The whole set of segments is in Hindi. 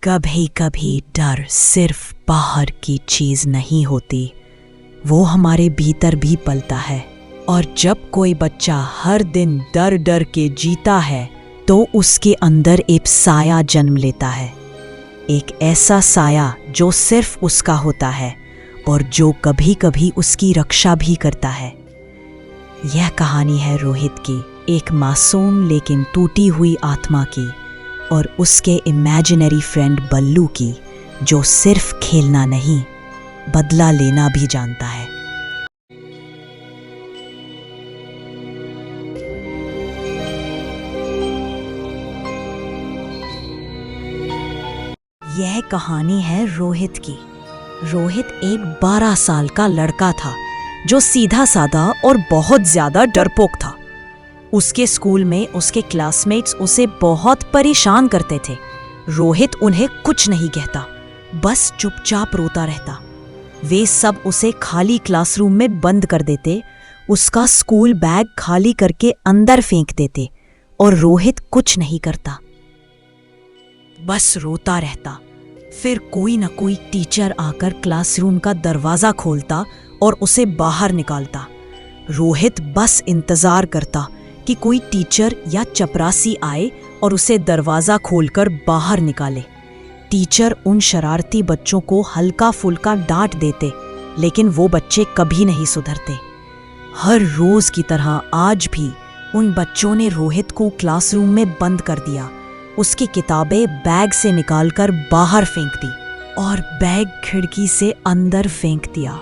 कभी कभी डर सिर्फ बाहर की चीज नहीं होती, वो हमारे भीतर भी पलता है। और जब कोई बच्चा हर दिन डर डर के जीता है तो उसके अंदर एक साया जन्म लेता है, एक ऐसा साया जो सिर्फ उसका होता है और जो कभी कभी उसकी रक्षा भी करता है। यह कहानी है रोहित की, एक मासूम लेकिन टूटी हुई आत्मा की, और उसके इमेजिनरी फ्रेंड बल्लू की, जो सिर्फ खेलना नहीं बदला लेना भी जानता है। यह कहानी है रोहित की। रोहित एक 12 साल का लड़का था जो सीधा साधा और बहुत ज्यादा डरपोक था। उसके स्कूल में उसके क्लासमेट्स उसे बहुत परेशान करते थे। रोहित उन्हें कुछ नहीं कहता, बस चुपचाप रोता रहता। वे सब उसे खाली क्लासरूम में बंद कर देते, उसका स्कूल बैग खाली करके अंदर फेंक देते, और रोहित कुछ नहीं करता, बस रोता रहता। फिर कोई न कोई टीचर आकर क्लासरूम का दरवाजा खोलता और उसे बाहर निकालता। रोहित बस इंतजार करता कि कोई टीचर या चपरासी आए और उसे दरवाजा खोलकर बाहर निकाले। टीचर उन शरारती बच्चों को हल्का फुल्का डांट देते, लेकिन वो बच्चे कभी नहीं सुधरते। हर रोज की तरह आज भी उन बच्चों ने रोहित को क्लासरूम में बंद कर दिया, उसकी किताबें बैग से निकालकर बाहर फेंक दी और बैग खिड़की से अंदर फेंक दिया।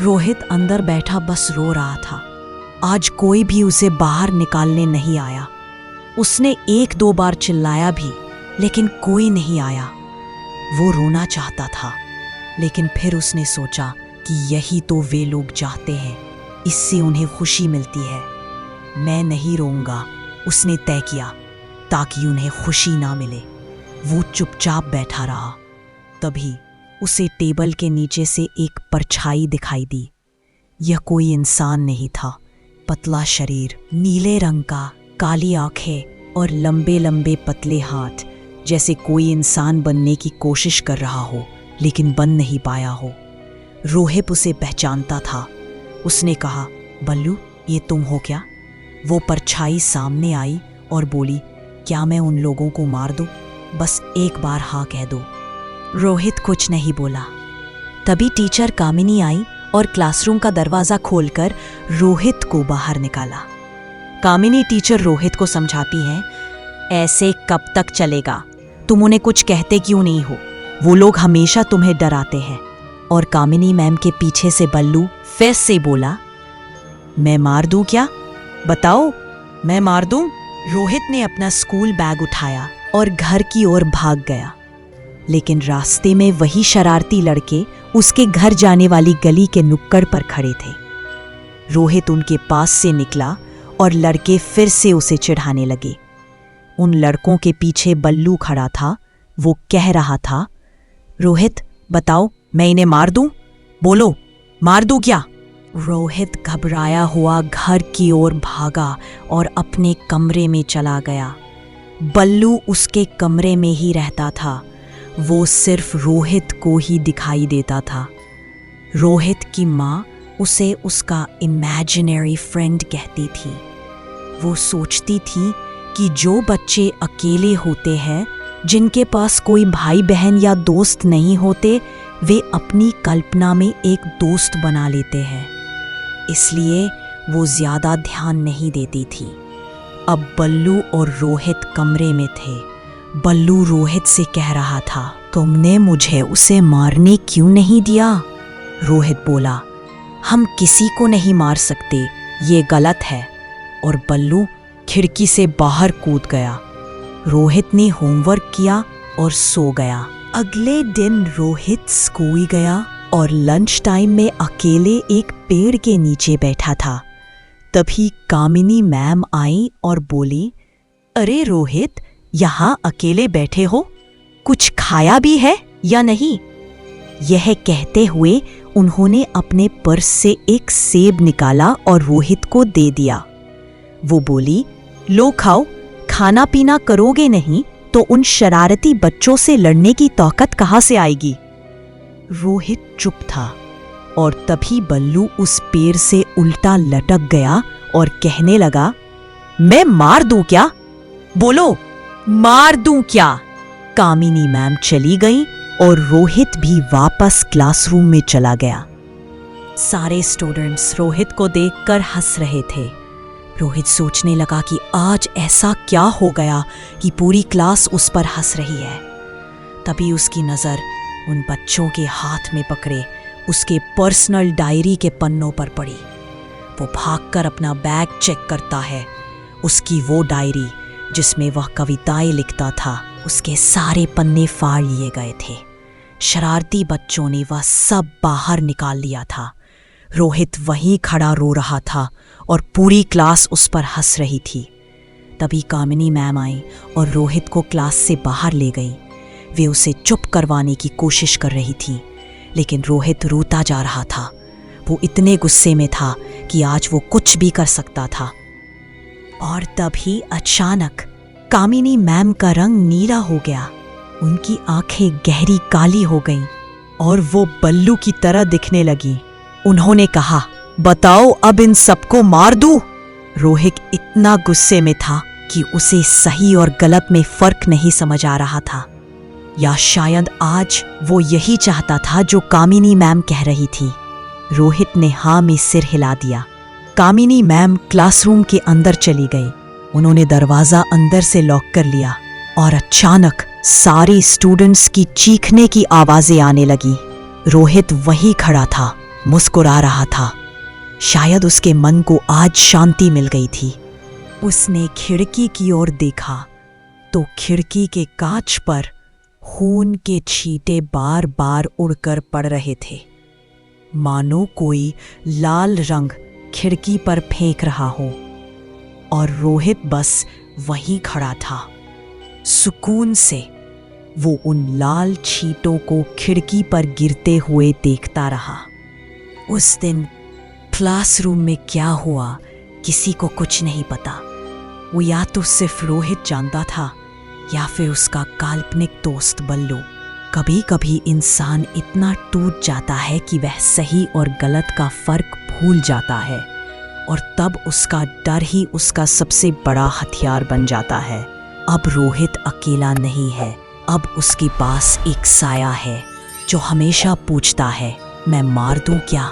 रोहित अंदर बैठा बस रो रहा था। आज कोई भी उसे बाहर निकालने नहीं आया। उसने 1-2 बार चिल्लाया भी, लेकिन कोई नहीं आया। वो रोना चाहता था, लेकिन फिर उसने सोचा कि यही तो वे लोग चाहते हैं, इससे उन्हें खुशी मिलती है। मैं नहीं रोऊंगा, उसने तय किया, ताकि उन्हें खुशी ना मिले। वो चुपचाप बैठा रहा। तभी उसे टेबल के नीचे से एक परछाई दिखाई दी। यह कोई इंसान नहीं था। पतला शरीर, नीले रंग का, काली आंखें और लंबे लंबे पतले हाथ, जैसे कोई इंसान बनने की कोशिश कर रहा हो लेकिन बन नहीं पाया हो। रोहित उसे पहचानता था। उसने कहा, बल्लू, ये तुम हो क्या? वो परछाई सामने आई और बोली, क्या मैं उन लोगों को मार दूं? बस एक बार हाँ कह दो। रोहित कुछ नहीं बोला। तभी टीचर कामिनी आई और क्लासरूम का दरवाजा खोलकर रोहित को बाहर निकाला। कामिनी टीचर रोहित को समझाती हैं, ऐसे कब तक चलेगा? तुम उन्हें कुछ कहते क्यों नहीं हो? वो लोग हमेशा तुम्हें डराते हैं। और कामिनी मैम के पीछे से बल्लू फिर से बोला, मैं मार दूं क्या? बताओ, मैं मार दूं? रोहित ने अपना स्कूल बैग उठाया और घर की ओर भाग गया, लेकिन रास्ते में वही शरारती लड़के उसके घर जाने वाली गली के नुक्कड़ पर खड़े थे। रोहित उनके पास से निकला और लड़के फिर से उसे चिढ़ाने लगे। उन लड़कों के पीछे बल्लू खड़ा था। वो कह रहा था, रोहित, बताओ, मैं इन्हें मार दूं? बोलो, मार दूं क्या? रोहित घबराया हुआ घर की ओर भागा और अपने कमरे में चला गया। बल्लू उसके कमरे में ही रहता था। वो सिर्फ रोहित को ही दिखाई देता था। रोहित की माँ उसे उसका इमेजिनरी फ्रेंड कहती थी। वो सोचती थी कि जो बच्चे अकेले होते हैं, जिनके पास कोई भाई बहन या दोस्त नहीं होते, वे अपनी कल्पना में एक दोस्त बना लेते हैं। इसलिए वो ज्यादा ध्यान नहीं देती थी। अब बल्लू और रोहित कमरे में थे। बल्लू रोहित से कह रहा था, तुमने मुझे उसे मारने क्यों नहीं दिया? रोहित बोला, हम किसी को नहीं मार सकते, ये गलत है। और बल्लू खिड़की से बाहर कूद गया। रोहित ने होमवर्क किया और सो गया। अगले दिन रोहित स्कूल गया और लंच टाइम में अकेले एक पेड़ के नीचे बैठा था। तभी कामिनी मैम आई और बोली, अरे रोहित, यहाँ अकेले बैठे हो? कुछ खाया भी है या नहीं? यह कहते हुए उन्होंने अपने पर्स से एक सेब निकाला और रोहित को दे दिया। वो बोली, लो खाओ, खाना पीना करोगे नहीं तो उन शरारती बच्चों से लड़ने की ताकत कहां से आएगी। रोहित चुप था और तभी बल्लू उस पेड़ से उल्टा लटक गया और कहने लगा, मैं मार दूं क्या? बोलो, मार दूं क्या? कामिनी मैम चली गई और रोहित भी वापस क्लासरूम में चला गया। सारे स्टूडेंट्स रोहित को देखकर हंस रहे थे। रोहित सोचने लगा कि आज ऐसा क्या हो गया कि पूरी क्लास उस पर हंस रही है। तभी उसकी नज़र उन बच्चों के हाथ में पकड़े उसके पर्सनल डायरी के पन्नों पर पड़ी। वो भागकर अपना बैग चेक करता है। उसकी वो डायरी जिसमें वह कविताएं लिखता था, उसके सारे पन्ने फाड़ लिए गए थे। शरारती बच्चों ने वह सब बाहर निकाल लिया था। रोहित वहीं खड़ा रो रहा था और पूरी क्लास उस पर हंस रही थी। तभी कामिनी मैम आई और रोहित को क्लास से बाहर ले गई। वे उसे चुप करवाने की कोशिश कर रही थी, लेकिन रोहित रोता जा रहा था। वो इतने गुस्से में था कि आज वो कुछ भी कर सकता था। और तभी अचानक कामिनी मैम का रंग नीला हो गया। उनकी आंखें गहरी काली हो गईं और वो बल्लू की तरह दिखने लगी। उन्होंने कहा, बताओ अब इन सबको मार दूं? रोहित इतना गुस्से में था कि उसे सही और गलत में फर्क नहीं समझ आ रहा था। या शायद आज वो यही चाहता था जो कामिनी मैम कह रही थी। रोहित ने हाँ में सिर हिला दिया। कामिनी मैम क्लासरूम के अंदर चली गई। उन्होंने दरवाजा अंदर से लॉक कर लिया और अचानक सारे स्टूडेंट्स की चीखने की आवाजें आने लगी। रोहित वहीं खड़ा था, मुस्कुरा रहा था। शायद उसके मन को आज शांति मिल गई थी। उसने खिड़की की ओर देखा तो खिड़की के कांच पर खून के छींटे बार बार उड़कर पड़ रहे थे, मानो कोई लाल रंग खिड़की पर फेंक रहा हो। और रोहित बस वहीं खड़ा था। सुकून से वो उन लाल छींटों को खिड़की पर गिरते हुए देखता रहा। उस दिन क्लासरूम में क्या हुआ किसी को कुछ नहीं पता। वो या तो सिर्फ रोहित जानता था या फिर उसका काल्पनिक दोस्त बल्लू। कभी कभी इंसान इतना टूट जाता है कि वह सही और गलत का फर्क भूल जाता है, और तब उसका डर ही उसका सबसे बड़ा हथियार बन जाता है। अब रोहित अकेला नहीं है। अब उसके पास एक साया है जो हमेशा पूछता है, मैं मार दूं क्या?